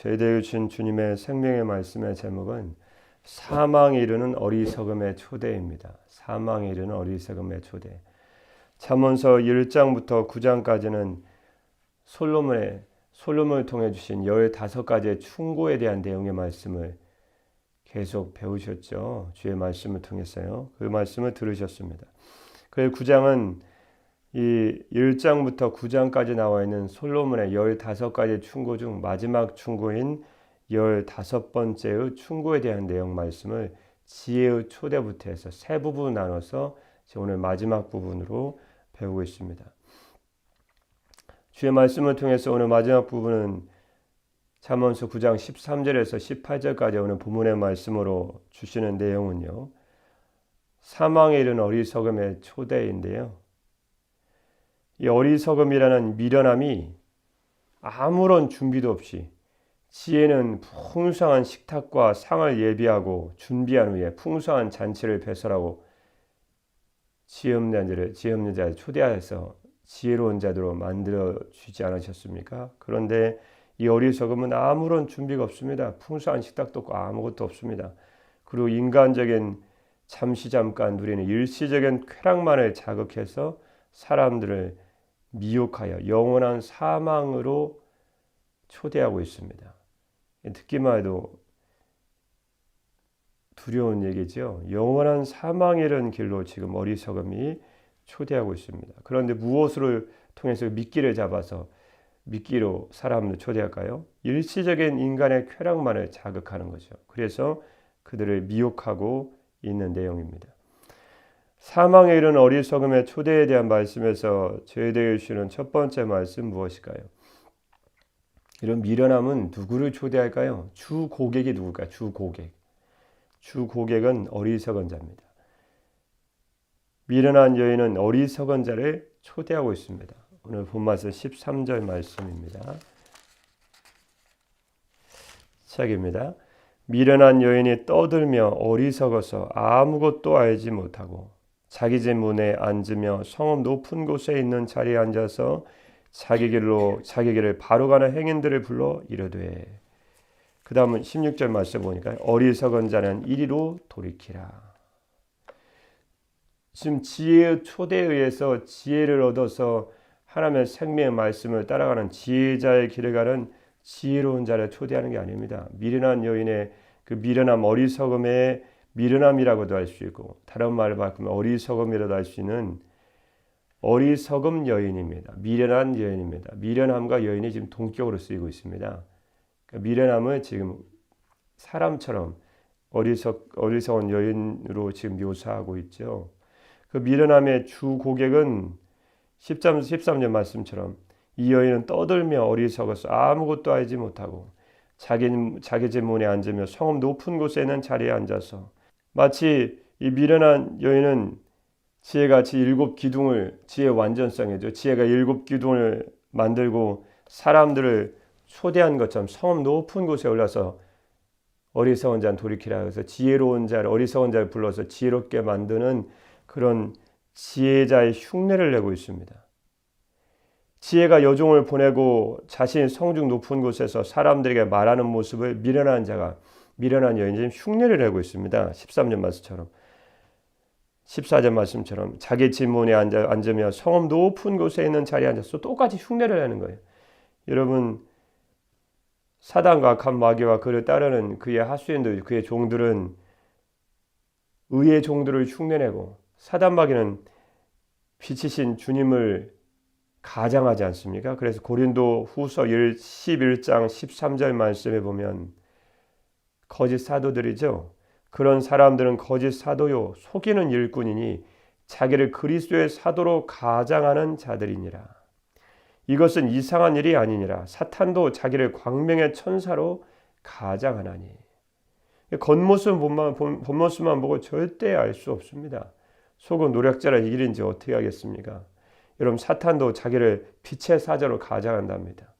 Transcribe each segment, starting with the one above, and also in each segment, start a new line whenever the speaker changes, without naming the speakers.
저희들에게 주신 주님의 생명의 말씀의 제목은 사망에 이르는 어리석음의 초대입니다. 사망에 이르는 어리석음의 초대. 잠언서 1장부터 9장까지는 솔로몬을 통해 주신 15가지의 충고에 대한 내용의 말씀을 계속 배우셨죠. 주의 말씀을 통해서요. 그 말씀을 들으셨습니다. 그래서 9장은 이 1장부터 9장까지 나와 있는 솔로몬의 15가지 충고 중 마지막 충고인 15번째의 충고에 대한 내용 말씀을 지혜의 초대부터 해서 세 부분 나눠서 오늘 마지막 부분으로 배우고 있습니다. 주의 말씀을 통해서 오늘 마지막 부분은 잠언서 9장 13절에서 18절까지 오늘 본문의 말씀으로 주시는 내용은요. 사망에 이른 어리석음의 초대인데요. 이 어리석음이라는 미련함이 아무런 준비도 없이 지혜는 풍성한 식탁과 상을 예비하고 준비한 후에 풍성한 잔치를 배설하고 지혜 없는 자를 초대하여서 지혜로운 자들로 만들어 주지 않으셨습니까? 그런데 이 어리석음은 아무런 준비가 없습니다. 풍성한 식탁도 없고 아무것도 없습니다. 그리고 인간적인 잠깐 누리는 일시적인 쾌락만을 자극해서 사람들을 미혹하여 영원한 사망으로 초대하고 있습니다. 듣기만 해도 두려운 얘기죠. 영원한 사망에 이른 길로 지금 어리석음이 초대하고 있습니다. 그런데 무엇을 통해서 미끼를 잡아서 미끼로 사람을 초대할까요? 일시적인 인간의 쾌락만을 자극하는 거죠. 그래서 그들을 미혹하고 있는 내용입니다. 사망에 이른 어리석음의 초대에 대한 말씀에서 저희들에게 주시는 첫 번째 말씀 무엇일까요? 이런 미련함은 누구를 초대할까요? 주 고객이 누굴까요? 주 고객은 어리석은 자입니다. 미련한 여인은 어리석은 자를 초대하고 있습니다. 오늘 본 말씀 13절 말씀입니다. 시작입니다. 미련한 여인이 떠들며 어리석어서 아무것도 알지 못하고 자기 집 문에 앉으며 성읍 높은 곳에 있는 자리에 앉아서 자기 길을 바로 가는 행인들을 불러 이르되. 그 다음은 16절 말씀 보니까 어리석은 자는 이리로 돌이키라. 지금 지혜의 초대에 의해서 지혜를 얻어서 하나님의 생명의 말씀을 따라가는 지혜자의 길을 가는 지혜로운 자를 초대하는 게 아닙니다. 미련한 여인의 그 미련함, 어리석음의 미련함이라고도 할 수 있고 다른 말을 바꾸면 어리석음이라도 할 수 있는 어리석음 여인입니다. 미련한 여인입니다. 미련함과 여인이 지금 동격으로 쓰이고 있습니다. 그러니까 미련함을 지금 사람처럼 어리석은 여인으로 지금 묘사하고 있죠. 그 미련함의 주 고객은 13절 말씀처럼 이 여인은 떠들며 어리석어서 아무것도 알지 못하고 자기 집 문에 앉으며 성읍 높은 곳에 있는 자리에 앉아서 마치 이 미련한 여인은 지혜같이 7기둥을 지혜의 완전성이죠. 지혜가 7기둥을 만들고 사람들을 초대한 것처럼 성읍 높은 곳에 올라서 어리석은 자는 돌이키라 해서 지혜로운 자를 어리석은 자를 불러서 지혜롭게 만드는 그런 지혜자의 흉내를 내고 있습니다. 지혜가 여종을 보내고 자신이 성중 높은 곳에서 사람들에게 말하는 모습을 미련한 여인이 흉내를 내고 있습니다. 13절 말씀처럼 14절 말씀처럼 자기 집 문에 앉으며 성읍 높은 곳에 있는 자리에 앉아서 똑같이 흉내를 내는 거예요. 여러분 사단과 악한 마귀와 그를 따르는 그의 하수인들, 그의 종들은 의의 종들을 흉내내고 사단 마귀는 빛이신 주님을 가장하지 않습니까? 그래서 고린도 후서 11장 13절 말씀에 보면 거짓 사도들이죠. 그런 사람들은 거짓 사도요 속이는 일꾼이니 자기를 그리스도의 사도로 가장하는 자들이니라. 이것은 이상한 일이 아니니라. 사탄도 자기를 광명의 천사로 가장하나니. 겉모습만 보고 절대 알 수 없습니다. 속은 노략자라 이 길인지 어떻게 하겠습니까? 여러분 사탄도 자기를 빛의 사자로 가장한답니다.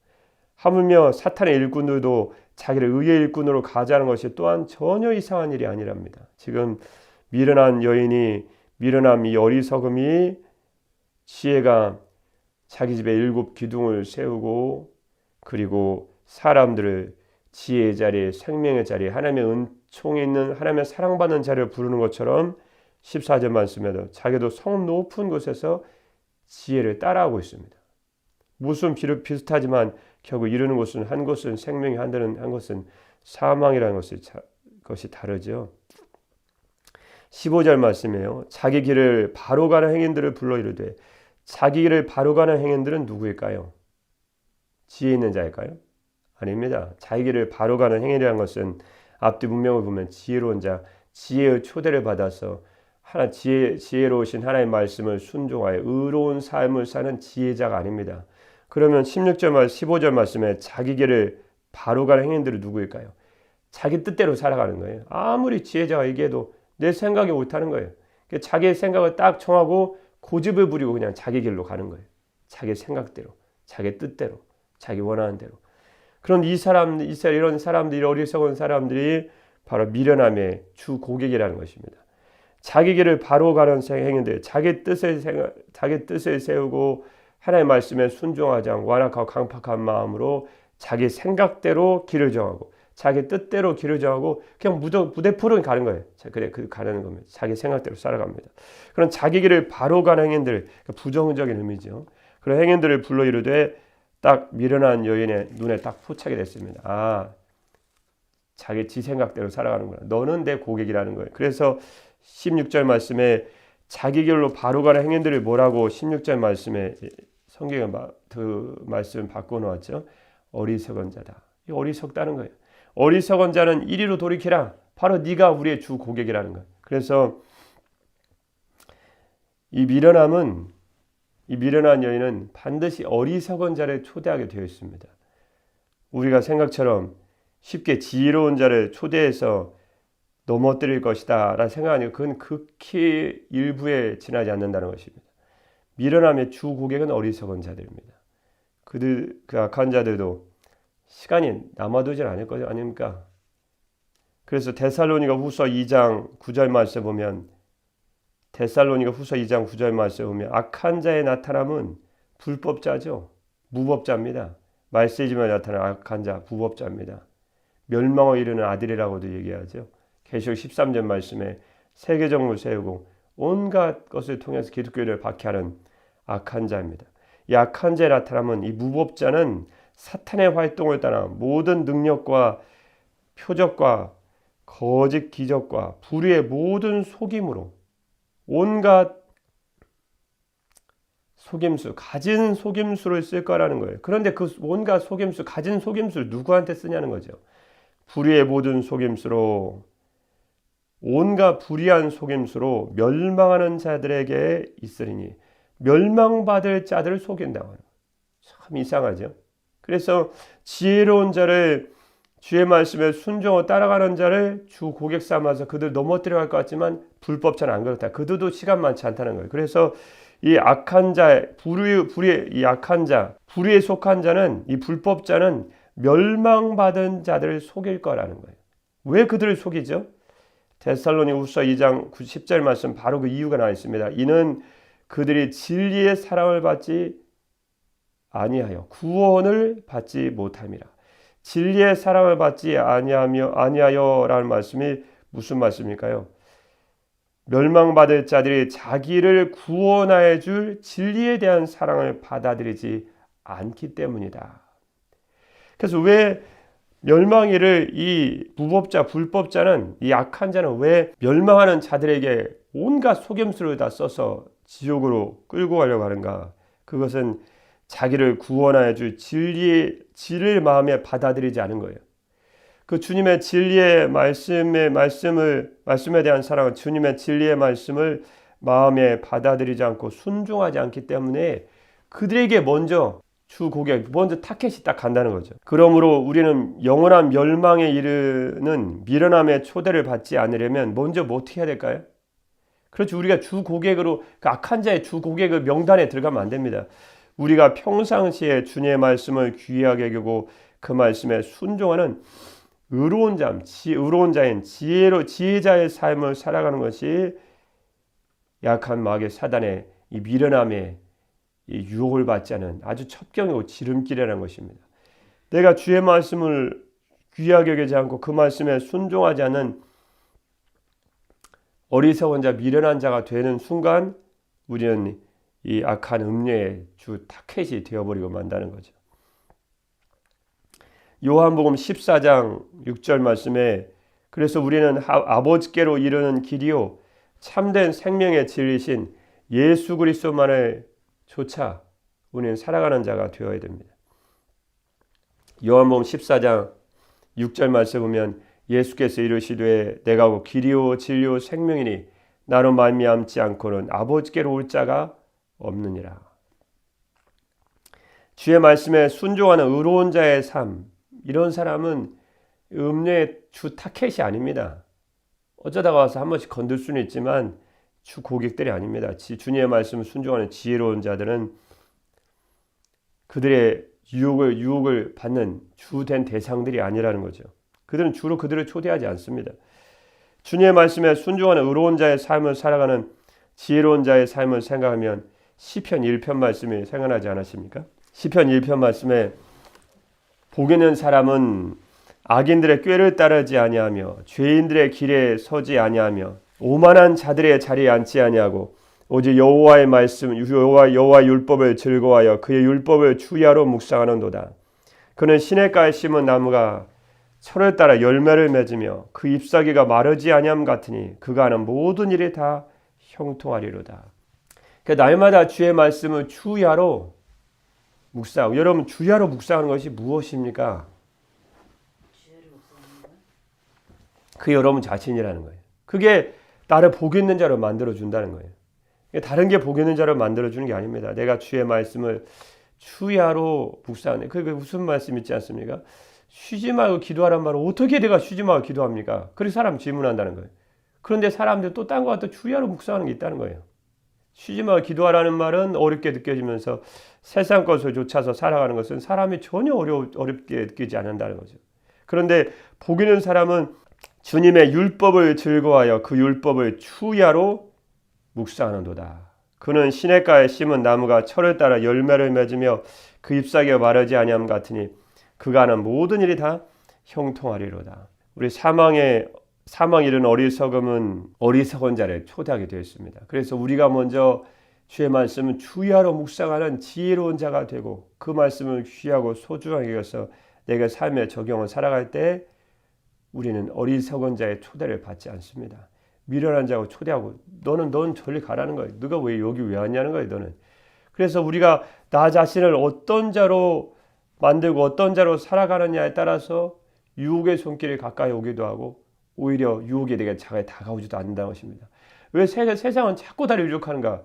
하물며 사탄의 일꾼들도 자기를 의의 일꾼으로 가장하는 것이 또한 전혀 이상한 일이 아니랍니다. 지금 미련한 여인이 미련함 이 어리석음이 지혜가 자기 집에 7기둥을 세우고 그리고 사람들을 지혜의 자리, 생명의 자리, 하나님의 은총이 있는 하나님의 사랑받는 자리를 부르는 것처럼 14절 말씀에도 자기도 성 높은 곳에서 지혜를 따라하고 있습니다. 무슨 비록 비슷하지만 결국 이루는 것은 한 곳은 생명이 한 곳은 사망이라는 것이 다르죠. 15절 말씀이에요. 자기 길을 바로 가는 행인들을 불러 이르되 자기 길을 바로 가는 행인들은 누구일까요? 지혜 있는 자일까요? 아닙니다. 자기 길을 바로 가는 행인이라는 것은 앞뒤 문명을 보면 지혜로운 자, 지혜의 초대를 받아서 지혜로우신 하나님의 말씀을 순종하여 의로운 삶을 사는 지혜자가 아닙니다. 그러면 15절 말씀에 자기 길을 바로 가는 행인들은 누구일까요? 자기 뜻대로 살아가는 거예요. 아무리 지혜자가 얘기해도 내 생각이 옳다는 거예요. 자기의 생각을 딱 정하고 고집을 부리고 그냥 자기 길로 가는 거예요. 자기 생각대로, 자기 뜻대로, 자기 원하는 대로. 그런 이런 사람들이, 어리석은 사람들이 바로 미련함의 주 고객이라는 것입니다. 자기 길을 바로 가는 행인들, 자기 뜻을 세우고 하나님의 말씀에 순종하지 않고 완악하고 강팍한 마음으로 자기 생각대로 길을 정하고 자기 뜻대로 길을 정하고 그냥 무대풀은 가는 거예요. 그래, 가는 겁니다. 자기 생각대로 살아갑니다. 그런 자기 길을 바로 가는 행인들, 부정적인 의미죠. 그런 행인들을 불러 이르되 딱 미련한 여인의 눈에 딱 포착이 됐습니다. 아, 자기 지 생각대로 살아가는구나. 너는 내 고객이라는 거예요. 그래서 16절 말씀에 자기 길로 바로 가는 행인들을 뭐라고 16절 말씀에 성경에 그 말씀 바꿔놓았죠. 어리석은 자다. 이 어리석다는 거예요. 어리석은 자는 이리로 돌이키라. 바로 네가 우리의 주 고객이라는 거예요. 그래서 이 미련한 여인은 반드시 어리석은 자를 초대하게 되어 있습니다. 우리가 생각처럼 쉽게 지혜로운 자를 초대해서 넘어뜨릴 것이다 라는 생각이 그건 극히 일부에 지나지 않는다는 것입니다. 미련함의 주 고객은 어리석은 자들입니다. 그 악한 자들도 시간이 남아도질 않을 것 아닙니까? 그래서 데살로니가 후서 2장 9절 말씀 보면 악한 자의 나타남은 불법자죠. 무법자입니다. 말세지만 나타난 악한 자, 무법자입니다. 멸망을 이루는 아들이라고도 얘기하죠. 계시록 13절 말씀에 세계정을 세우고 온갖 것을 통해서 기독교를 박해하는 악한 자입니다. 이 악한 자의 나타남은 이 무법자는 사탄의 활동을 따라 모든 능력과 표적과 거짓 기적과 불의의 모든 속임으로 온갖 가진 속임수를 쓸 거라는 거예요. 그런데 그 온갖 가진 속임수를 누구한테 쓰냐는 거죠. 불의의 모든 속임수로 온갖 불의한 속임수로 멸망하는 자들에게 있으리니 멸망받을 자들을 속인다고 하는 거예요. 참 이상하죠. 그래서 지혜로운 자를 주의 말씀에 순종하고 따라가는 자를 주 고객 삼아서 그들 넘어뜨려 갈 것 같지만 불법자는 안 그렇다. 그들도 시간 많지 않다는 거예요. 그래서 이 악한 자, 불의에 속한 자는 이 불법자는 멸망받은 자들을 속일 거라는 거예요. 왜 그들을 속이죠? 데살로니가후서 2장 10절 말씀 바로 그 이유가 나와 있습니다. 이는 그들이 진리의 사랑을 받지 아니하여 구원을 받지 못함이라. 진리의 사랑을 받지 아니하여라는 말씀이 무슨 말씀일까요? 멸망받을 자들이 자기를 구원하여 줄 진리에 대한 사랑을 받아들이지 않기 때문이다. 그래서 왜 멸망이를 이 무법자, 불법자는 이 악한 자는 왜 멸망하는 자들에게 온갖 속임수를 다 써서 지옥으로 끌고 가려고 하는가? 그것은 자기를 구원하여 줄 진리를 마음에 받아들이지 않은 거예요. 그 주님의 진리의 말씀에 대한 사랑은 주님의 진리의 말씀을 마음에 받아들이지 않고 순종하지 않기 때문에 그들에게 먼저 주 고객, 먼저 타켓이 딱 간다는 거죠. 그러므로 우리는 영원한 멸망에 이르는 미련함의 초대를 받지 않으려면 먼저 뭐 어떻게 해야 될까요? 그렇죠. 우리가 주 고객으로 그 악한 자의 주 고객의 명단에 들어가면 안 됩니다. 우리가 평상시에 주님의 말씀을 귀하게 여기고 그 말씀에 순종하는 의로운 자인 지혜자의 삶을 살아가는 것이 약한 마귀의 사단의 이 미련함에 이 유혹을 받지 않은 아주 첩경이고 지름길이라는 것입니다. 내가 주의 말씀을 귀하게 여기지 않고 그 말씀에 순종하지 않는 어리석은 자, 미련한 자가 되는 순간 우리는 이 악한 음녀의 주 타켓이 되어버리고 만다는 거죠. 요한복음 14장 6절 말씀에 그래서 우리는 아버지께로 이르는 길이요 참된 생명의 진리신 예수 그리스도만을 조차 우리는 살아가는 자가 되어야 됩니다. 요한복음 14장 6절 말씀 보면 예수께서 이르시되 내가 길이요 진리요 생명이니 나로 말미암지 않고는 아버지께로 올 자가 없느니라. 주의 말씀에 순종하는 의로운 자의 삶, 이런 사람은 음녀의 주 타켓이 아닙니다. 어쩌다가 와서 한 번씩 건들 수는 있지만 주 고객들이 아닙니다. 주님의 말씀을 순종하는 지혜로운 자들은 그들의 유혹을 받는 주된 대상들이 아니라는 거죠. 그들은 주로 그들을 초대하지 않습니다. 주님의 말씀에 순종하는 의로운 자의 삶을 살아가는 지혜로운 자의 삶을 생각하면 시편 1편 말씀이 생각나지 않으십니까? 시편 1편 말씀에 복 있는 사람은 악인들의 꾀를 따르지 아니하며 죄인들의 길에 서지 아니하며 오만한 자들의 자리에 앉지 아니하고 오직 여호와의 말씀 여호와 율법을 즐거워하여 그의 율법을 주야로 묵상하는도다. 그는 시냇가에 심은 나무가 철을 따라 열매를 맺으며 그 잎사귀가 마르지 아니함 같으니 그가 하는 모든 일이 다 형통하리로다. 그러니까 날마다 주의 말씀을 주야로 묵상하고, 여러분 주야로 묵상하는 것이 무엇입니까? 그 여러분 자신이라는 거예요. 그게 나를 복 있는 자로 만들어준다는 거예요. 다른 게 복 있는 자로 만들어주는 게 아닙니다. 내가 주의 말씀을 주야로 묵상하네. 그게 무슨 말씀 있지 않습니까? 쉬지 말고 기도하란 말은 어떻게 내가 쉬지 말고 기도합니까? 그래서 사람 질문한다는 거예요. 그런데 사람들 또 딴 거 갖다 주야로 묵상하는 게 있다는 거예요. 쉬지 말고 기도하라는 말은 어렵게 느껴지면서 세상 것을 쫓아서 살아가는 것은 사람이 전혀 어렵게 느끼지 않는다는 거죠. 그런데 복 있는 사람은 주님의 율법을 즐거워하여 그 율법을 주야로 묵상하는도다. 그는 시냇가에 심은 나무가 철을 따라 열매를 맺으며 그 잎사귀가 마르지 아니함 같으니 그가 하는 모든 일이 다 형통하리로다. 우리 사망에 이른 어리석음은 어리석은 자를 초대하게 되어 있습니다. 그래서 우리가 먼저 주의 말씀은 주야로 묵상하는 지혜로운 자가 되고 그 말씀을 귀하고 소중하게 여겨서 내가 삶의 적용을 살아갈 때 우리는 어리석은 자의 초대를 받지 않습니다. 미련한 자고 초대하고 넌 저리 가라는 거예요. 너가 왜 여기 왜 왔냐는 거예요. 너는. 그래서 우리가 나 자신을 어떤 자로 만들고 어떤 자로 살아가느냐에 따라서 유혹의 손길에 가까이 오기도 하고 오히려 유혹에 내가 자가에 다가오지도 않는다는 것입니다. 왜 세상은 자꾸 나를 유혹하는가?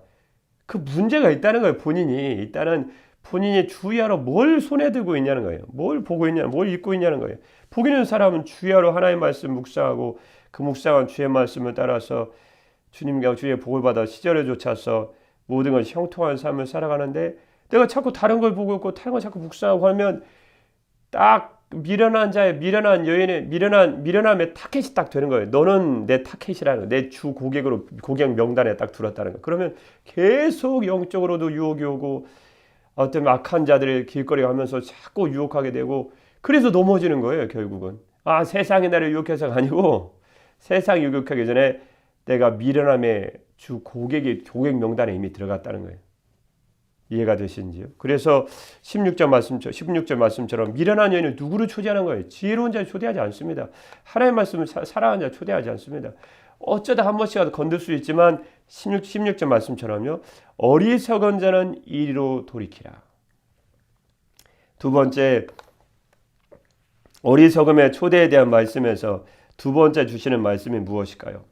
그 문제가 있다는 거예요. 본인이 주야로 뭘 손에 들고 있냐는 거예요. 뭘 보고 있냐, 뭘 읽고 있냐는 거예요. 복 있는 사람은 주야로 하나님의 말씀 묵상하고 그 묵상한 주의 말씀을 따라서 주님과 주의 복을 받아 시절을 쫓아서 모든 것이 형통한 삶을 살아가는데 내가 자꾸 다른 걸 보고 있고 다른 걸 자꾸 묵상하고 하면 딱 미련한 자의 미련한 여인의 미련함의 타켓이 딱 되는 거예요. 너는 내 타켓이라는 거예요. 내 주 고객 명단에 딱 들었다는 거예요. 그러면 계속 영적으로도 유혹이 오고 어떤 악한 자들의 길거리 가면서 자꾸 유혹하게 되고 그래서 넘어지는 거예요. 결국은 세상이 나를 유혹해서가 아니고 세상이 유혹하기 전에 내가 미련함의 주 고객 명단에 이미 들어갔다는 거예요. 이해가 되시는지요? 그래서 16절 말씀처럼 미련한 여인은 누구를 초대하는 거예요? 지혜로운 자를 초대하지 않습니다. 하나님의 말씀을 사랑하는 자를 초대하지 않습니다. 어쩌다 한 번씩 건들 수 있지만 16절 말씀처럼요. 어리석은 자는 이리로 돌이키라. 두 번째, 어리석음의 초대에 대한 말씀에서 두 번째 주시는 말씀이 무엇일까요?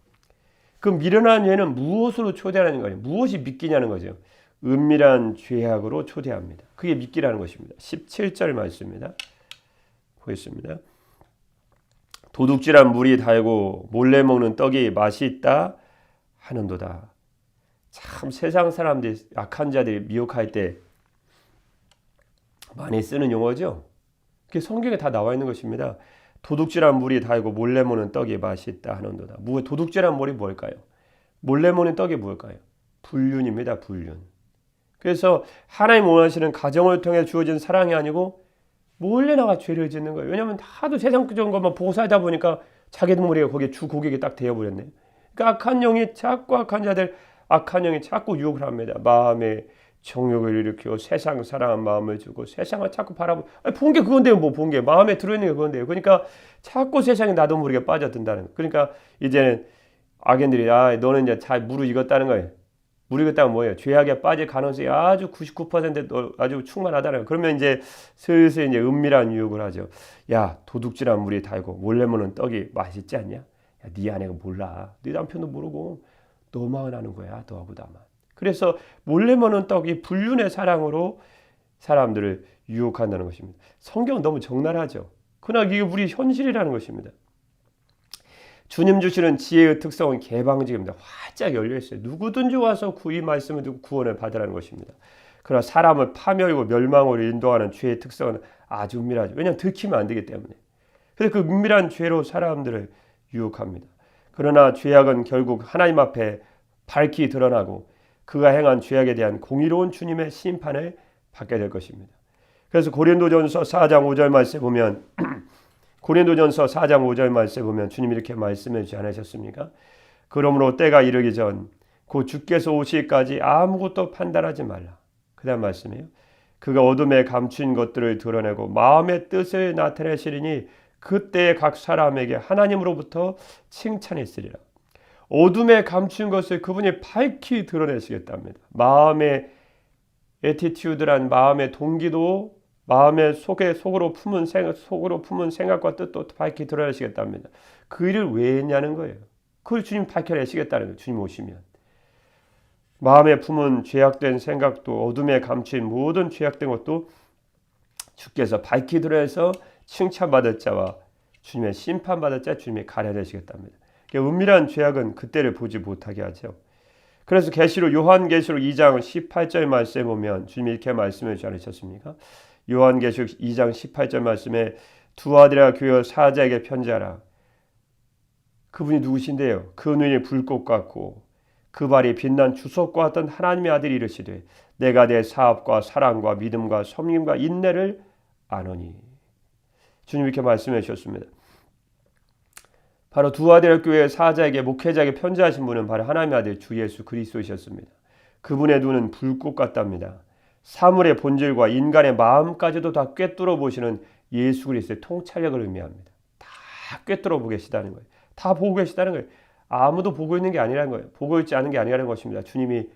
그 미련한 여인은 무엇으로 초대하는 거예요? 무엇이 믿기냐는 거죠. 은밀한 죄악으로 초대합니다. 그게 믿기라는 것입니다. 17절 말씀입니다. 보겠습니다. 도둑질한 물이 달고 몰래 먹는 떡이 맛이 있다 하는도다. 참 세상 사람들이 악한 자들이 미혹할 때 많이 쓰는 용어죠. 그게 성경에 다 나와 있는 것입니다. 도둑질한 물이 달고 몰래 먹는 떡이 맛이 있다 하는도다. 도둑질한 물이 뭘까요? 몰래 먹는 떡이 뭘까요? 불륜입니다. 불륜. 그래서 하나님 원하시는 가정을 통해 주어진 사랑이 아니고 몰래 나가 죄를 짓는 거예요. 왜냐하면 하도 세상적인 것만 보고 살다 보니까 자기도 모르게 거기에 주 고객이 딱 되어버렸네. 그러니까 악한 자들, 악한 영이 자꾸 유혹을 합니다. 마음에 정욕을 일으켜 세상 사랑한 마음을 주고 세상을 자꾸 본 게 그건데요. 뭐 본 게 마음에 들어있는 게 그건데요. 그러니까 자꾸 세상에 나도 모르게 빠져든다는 거예요. 그러니까 이제는 악인들이 너는 이제 잘 무르익었다는 거예요. 무르익었다면 뭐예요? 죄악에 빠질 가능성이 아주 99% 아주 충만하다는 거예요. 그러면 이제 슬슬 이제 은밀한 유혹을 하죠. 야, 도둑질한 물이 달고 몰래 먹는 떡이 맛있지 않냐? 야, 네 아내가 몰라. 네 남편도 모르고 너만 아는 거야. 너하고 나만. 그래서 몰래 먹는 떡이 불륜의 사랑으로 사람들을 유혹한다는 것입니다. 성경은 너무 적나라하죠. 그러나 이게 우리 현실이라는 것입니다. 주님 주시는 지혜의 특성은 개방적입니다. 활짝 열려있어요. 누구든지 와서 이 말씀을 듣고 구원을 받으라는 것입니다. 그러나 사람을 파멸이고 멸망으로 인도하는 죄의 특성은 아주 은밀하죠. 왜냐하면 들키면 안 되기 때문에. 그래서 그 은밀한 죄로 사람들을 유혹합니다. 그러나 죄악은 결국 하나님 앞에 밝히 드러나고 그가 행한 죄악에 대한 공의로운 주님의 심판을 받게 될 것입니다. 그래서 고린도전서 4장 5절 말씀에 보면 고린도전서 4장 5절 말씀에 보면 주님이 이렇게 말씀해 주지 않으셨습니까? 그러므로 때가 이르기 전 곧 주께서 오시기까지 아무것도 판단하지 말라. 그 다음 말씀이에요. 그가 어둠에 감춘 것들을 드러내고 마음의 뜻을 나타내시리니 그때 각 사람에게 하나님으로부터 칭찬이 있으리라. 어둠에 감춘 것을 그분이 밝히 드러내시겠답니다. 마음의 애티튜드란 마음의 동기도 마음의 속으로 품은 생각과 뜻도 밝히 드러내시겠답니다. 그 일을 왜 했냐는 거예요. 그걸 주님 밝혀내시겠다는 거예요. 주님 오시면. 마음에 품은 죄악된 생각도 어둠에 감춘 모든 죄악된 것도 주께서 밝히 드러내서 칭찬받을 자와 주님의 심판받을 자 주님이 가려내시겠답니다. 은밀한 죄악은 그때를 보지 못하게 하죠. 그래서 요한계시록 2장 18절 말씀에 보면 주님이 이렇게 말씀해 주지 않으셨습니까? 요한계시록 2장 18절 말씀에 두아디라 교회 사자에게 편지하라. 그분이 누구신데요? 그 눈이 불꽃 같고 그 발이 빛난 주석과 같던 하나님의 아들이 이르시되 내가 내 사업과 사랑과 믿음과 섬김과 인내를 아노니. 주님 이렇게 말씀해 주셨습니다. 바로 두아디라 교회 사자에게 목회자에게 편지하신 분은 바로 하나님의 아들 주 예수 그리스도이셨습니다. 그분의 눈은 불꽃 같답니다. 사물의 본질과 인간의 마음까지도 다 꿰뚫어 보시는 예수 그리스도의 통찰력을 의미합니다. 다 꿰뚫어 보고 계시다는 거예요. 다 보고 계시다는 거예요. 아무도 보고 있는 게 아니라는 거예요. 보고 있지 않은 게 아니라는 것입니다. 주님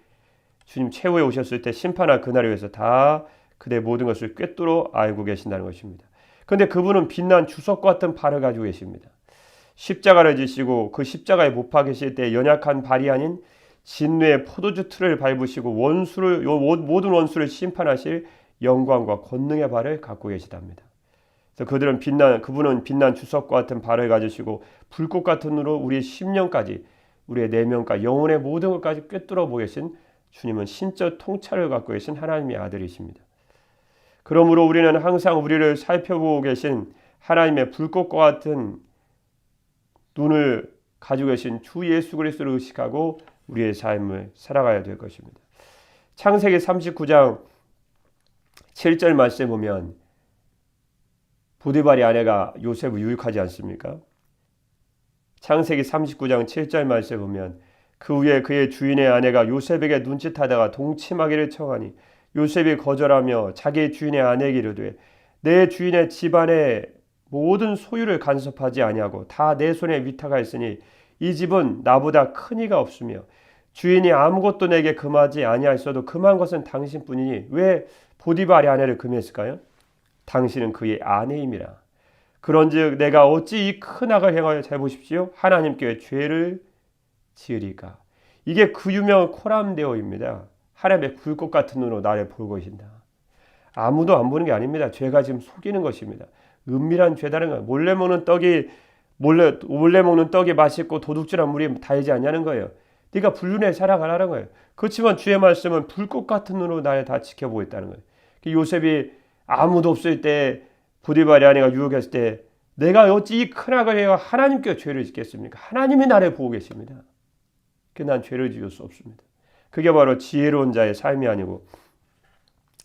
최후에 오셨을 때 심판할 그날을 위해서 다 그의 모든 것을 꿰뚫어 알고 계신다는 것입니다. 그런데 그분은 빛난 주석 같은 발을 가지고 계십니다. 십자가를 지시고 그 십자가에 못 박히실 때 연약한 발이 아닌 진노의 포도주 틀을 밟으시고 모든 원수를 심판하실 영광과 권능의 발을 갖고 계시답니다. 그래서 그분은 빛난 주석과 같은 발을 가지시고 불꽃 같은 눈으로 우리의 심령까지 우리의 내면과 영혼의 모든 것까지 꿰뚫어 보고 계신 주님은 신적 통찰을 갖고 계신 하나님의 아들이십니다. 그러므로 우리는 항상 우리를 살펴보고 계신 하나님의 불꽃과 같은 눈을 가지고 계신 주 예수 그리스도를 의식하고 우리의 삶을 살아가야 될 것입니다. 창세기 39장 7절 말씀에 보면 보디발의 아내가 요셉을 유혹하지 않습니까? 창세기 39장 7절 말씀에 보면 그 후에 그의 주인의 아내가 요셉에게 눈짓하다가 동침하기를 청하니 요셉이 거절하며 자기 주인의 아내에게 이르되 내 주인의 집안의 모든 소유를 간섭하지 아니하고 다 내 손에 위탁하 있으니 이 집은 나보다 큰 이가 없으며 주인이 아무것도 내게 금하지 아니하였어도 금한 것은 당신뿐이니 왜 보디발의 아내를 금했을까요? 당신은 그의 아내임이라. 그런즉 내가 어찌 이 큰 악을 행하여 잘 보십시오. 하나님께 죄를 지으리까. 이게 그 유명한 코람데오입니다. 하나님의 불꽃 같은 눈으로 나를 보고 계신다. 아무도 안 보는 게 아닙니다. 죄가 지금 속이는 것입니다. 은밀한 죄다는 거예요. 몰래 먹는 떡이 맛있고 도둑질한 물이 달지 않냐는 거예요. 네가 불륜에 살아가라는 거예요. 그렇지만 주의 말씀은 불꽃 같은 눈으로 나를 다 지켜보고 있다는 거예요. 요셉이 아무도 없을 때 보디발의 아내가 유혹했을 때 내가 어찌 이 큰 악을 해야 하나님께 죄를 짓겠습니까? 하나님이 나를 보고 계십니다. 난 죄를 지을 수 없습니다. 그게 바로 지혜로운 자의 삶이 아니고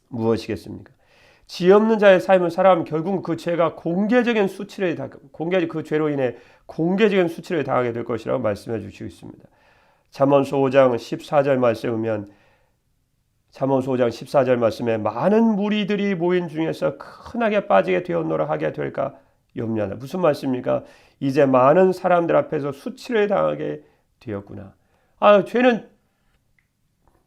무엇이겠습니까? 지혜 없는 자의 삶을 살아가면 결국 그 죄가 그 죄로 인해 공개적인 수치를 당하게 될 것이라고 말씀해 주시고 있습니다. 잠언서 5장 14절 말씀에 보면 잠언서 5장 14절 말씀에 많은 무리들이 모인 중에서 큰하게 빠지게 되었노라 하게 될까 염려하다. 무슨 말씀입니까? 이제 많은 사람들 앞에서 수치를 당하게 되었구나. 죄는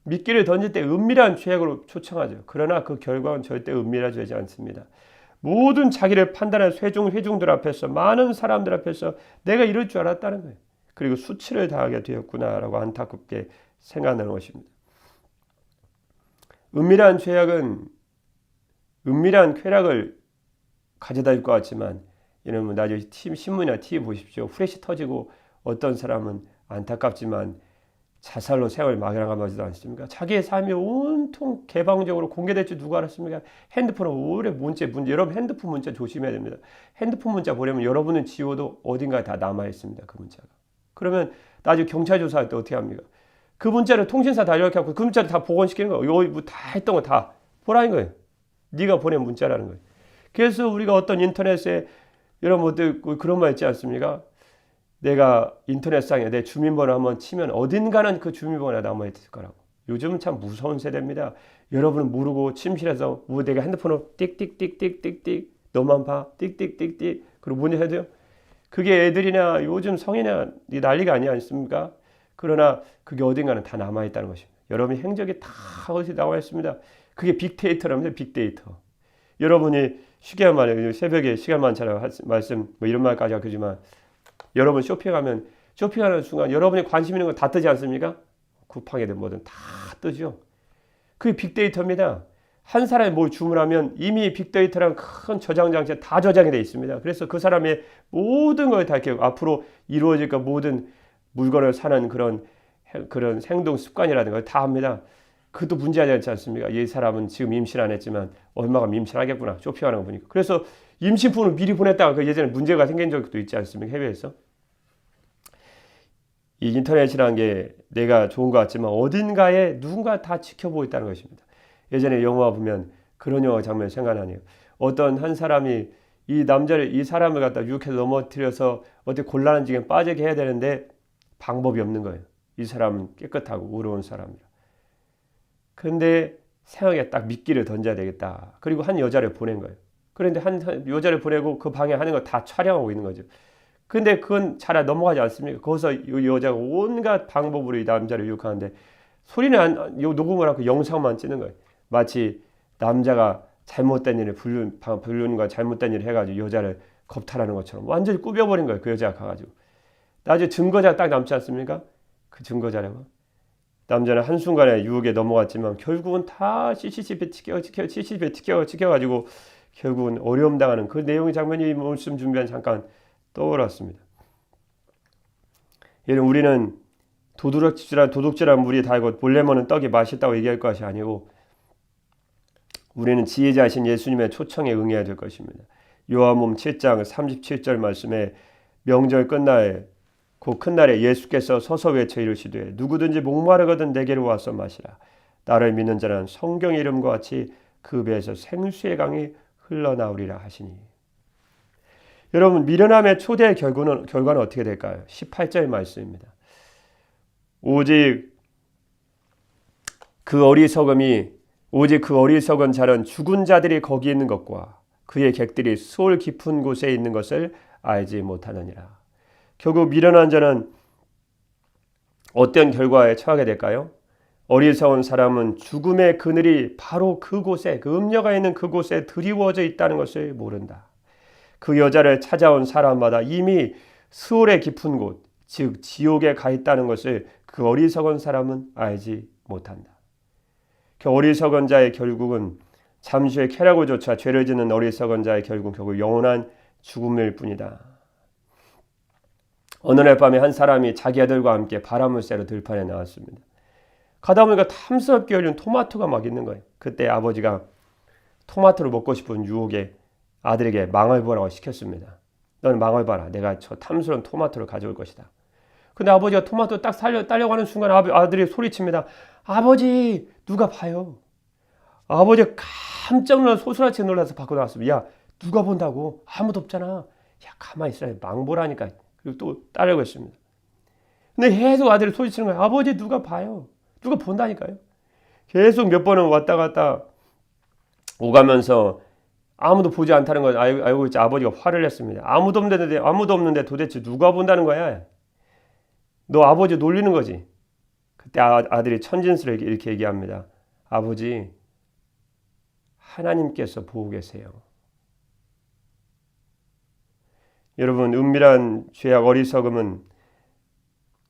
미끼를 던질 때 은밀한 죄악으로 초청하죠. 그러나 그 결과는 절대 은밀하지 않습니다. 모든 자기를 판단하는 회중들 앞에서 많은 사람들 앞에서 내가 이럴 줄 알았다는 거예요. 그리고 수치를 당하게 되었구나라고 안타깝게 생각하는 것입니다. 은밀한 죄악은 은밀한 쾌락을 가져다 줄 것 같지만 여러분 나중에 신문이나 TV 보십시오. 후레쉬 터지고 어떤 사람은 안타깝지만 자살로 생활을 막아가지도 않습니까? 자기의 삶이 온통 개방적으로 공개될 줄 누가 알았습니까? 핸드폰은 오래 문자 여러분 핸드폰 문자 조심해야 됩니다. 핸드폰 문자 보내면 여러분은 지워도 어딘가에 다 남아 있습니다. 그 문자가. 그러면 나중에 경찰 조사할 때 어떻게 합니까? 그 문자를 통신사 다 연락하고 그 문자를 다 복원시키는 거예요. 여기 뭐 다 했던 거 다 보라는 거예요. 네가 보낸 문자라는 거예요. 그래서 우리가 어떤 인터넷에 여러분 그런 말 있지 않습니까? 내가 인터넷상에 내 주민번호 한번 치면 어딘가는 그 주민번호가 남아있을 거라고. 요즘은 참 무서운 세대입니다. 여러분은 모르고 침실에서 내가 핸드폰으로 띡띡띡띡띡띡 너만 봐 띡띡띡띡 그리고 문의해도요. 그게 애들이나 요즘 성인이나 난리가 아니지 않습니까? 그러나 그게 어딘가는 다 남아있다는 것입니다. 여러분의 행적이 다 어디서 나와 있습니다. 그게 빅데이터랍니다. 빅데이터. 여러분이 쉽게 말해요. 새벽에 시간 많잖아요. 말씀 이런 말까지 하지만 여러분 쇼핑하는 순간 여러분이 관심 있는 거 다 뜨지 않습니까? 쿠팡이든 뭐든 다 뜨죠. 그게 빅데이터입니다. 한 사람이 뭘 주문하면 이미 빅데이터랑 큰 저장 장치에 다 저장이 되어 있습니다. 그래서 그 사람의 모든 걸 다 이렇게 앞으로 이루어질 모든 물건을 사는 그런 행동 습관이라든가 걸 다 합니다. 그것도 문제하지 않지 않습니까? 이 사람은 지금 임신 안 했지만 얼마가 임신하겠구나 쇼핑하는 거 보니까. 그래서 임신품을 미리 보냈다가 그 예전에 문제가 생긴 적도 있지 않습니까? 해외에서. 이 인터넷이라는 게 내가 좋은 것 같지만 어딘가에 누군가 다 지켜보고 있다는 것입니다. 예전에 영화 보면 그런 영화 장면 생각나네요. 어떤 한 사람이 이 사람을 갖다 유혹해서 넘어뜨려서 어떻게 곤란한 지경에 빠지게 해야 되는데 방법이 없는 거예요. 이 사람은 깨끗하고 의로운 사람이라. 그런데 생각에 딱 미끼를 던져야 되겠다. 그리고 한 여자를 보낸 거예요. 그런데 한 여자를 보내고 그 방에 하는 거 다 촬영하고 있는 거죠. 근데 그건 잘 넘어가지 않습니까? 거기서 이 여자가 온갖 방법으로 이 남자를 유혹하는데 소리는 녹음을 하고 영상만 찍는 거예요. 마치 남자가 잘못된 일을 불륜과 잘못된 일을 해가지고 여자를 겁탈하는 것처럼 완전히 꾸며버린 거예요. 그 여자가 가가지고. 나중에 증거자가 딱 남지 않습니까? 그 증거자라고. 남자는 한순간에 유혹에 넘어갔지만 결국은 다 CCTV에 찍혀가지고 결국은 어려움 당하는 그 내용의 장면이 말씀 준비한 잠깐 떠올랐습니다. 여러분 우리는 도둑질한 물이 달고 몰래 먹는 떡이 맛있다고 얘기할 것이 아니고 우리는 지혜자이신 예수님의 초청에 응해야 될 것입니다. 요한복음 7장 37절 말씀에 명절 끝날 그 큰 날에 예수께서 서서 외쳐 이르시되 누구든지 목마르거든 내게로 와서 마시라. 나를 믿는 자는 성경의 이름과 같이 그 배에서 생수의 강이 흘러나오리라 하시니. 여러분 미련함의 초대 결과는 어떻게 될까요? 18절 말씀입니다. 오직 그 어리석은 자는 죽은 자들이 거기 있는 것과 그의 객들이 수월 깊은 곳에 있는 것을 알지 못하느니라. 결국 미련한 자는 어떤 결과에 처하게 될까요? 어리석은 사람은 죽음의 그늘이 바로 그곳에 그 음녀가 있는 그곳에 드리워져 있다는 것을 모른다. 그 여자를 찾아온 사람마다 이미 수월의 깊은 곳, 즉 지옥에 가 있다는 것을 그 어리석은 사람은 알지 못한다. 그 어리석은 자의 결국은 잠시의 쾌락을조차 죄를 짓는 어리석은 자의 결국 영원한 죽음일 뿐이다. 어느 날 밤에 한 사람이 자기 아들과 함께 바람을 쐬러 들판에 나왔습니다. 가다 보니까 탐스럽게 열린 토마토가 막 있는 거예요. 그때 아버지가 토마토를 먹고 싶은 유혹에 아들에게 망을 보라고 시켰습니다. 너는 망을 봐라. 내가 저 탐스러운 토마토를 가져올 것이다. 근데 아버지가 토마토 딱 따려고 하는 순간 아들이 소리칩니다. 아버지 누가 봐요. 아버지가 깜짝 놀라 소스라치 놀라서 밖으로 나왔습니다. 야, 누가 본다고? 아무도 없잖아. 야, 가만히 있으라. 망보라니까. 그리고 또 따르고 있습니다. 근데 계속 아들이 소리치는 거예요. 아버지 누가 봐요. 누가 본다니까요. 계속 몇 번은 왔다 갔다 오가면서 아무도 보지 않다는 걸 알고 있지. 아버지가 화를 냈습니다. 아무도 없는데 도대체 누가 본다는 거야? 너 아버지 놀리는 거지. 그때 아들이 천진스럽게 이렇게 얘기합니다. 아버지, 하나님께서 보고 계세요. 여러분, 은밀한 죄악 어리석음은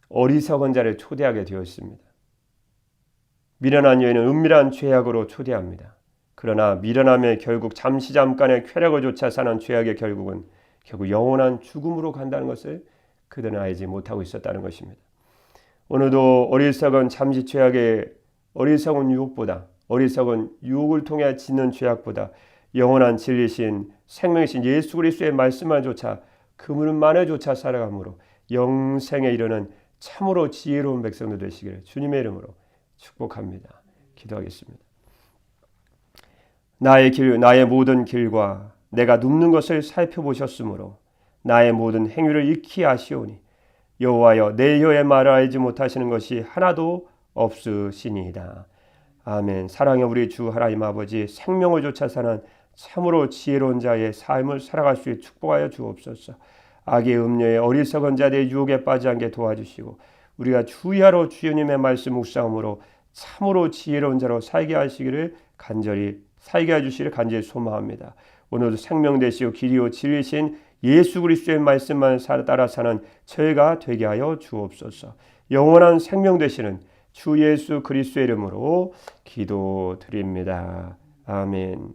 어리석은 자를 초대하게 되어 있습니다. 미련한 여인은 은밀한 죄악으로 초대합니다. 그러나 미련함에 결국 잠깐의 쾌락을 좇아 사는 죄악의 결국은 결국 영원한 죽음으로 간다는 것을 그들은 알지 못하고 있었다는 것입니다. 오늘도 어리석은 잠시 죄악의 어리석은 유혹을 통해 짓는 죄악보다 영원한 진리신 생명이신 예수 그리스도의 말씀만 조차 그물만을 조차 살아감으로 영생에 이르는 참으로 지혜로운 백성들 되시기를 주님의 이름으로 축복합니다. 기도하겠습니다. 나의 모든 길과 내가 눕는 것을 살펴보셨으므로 나의 모든 행위를 익히 아시오니 여호와여 내 혀의 말을 알지 못하시는 것이 하나도 없으시니이다. 아멘. 사랑의 우리 주 하나님 아버지, 생명을 좇아 사는 참으로 지혜로운 자의 삶을 살아갈 수 있게 축복하여 주옵소서. 악의 음료에 어리석은 자들의 유혹에 빠지 않게 도와주시고 우리가 주야로 주님의 말씀 묵상함으로 참으로 지혜로운 자로 살게 하시기를 간절히 소망합니다. 오늘도 생명 되시고 길이요 진리신 예수 그리스도의 말씀만 따라 사는 저희가 되게 하여 주옵소서. 영원한 생명 되시는 주 예수 그리스도의 이름으로 기도드립니다. 아멘.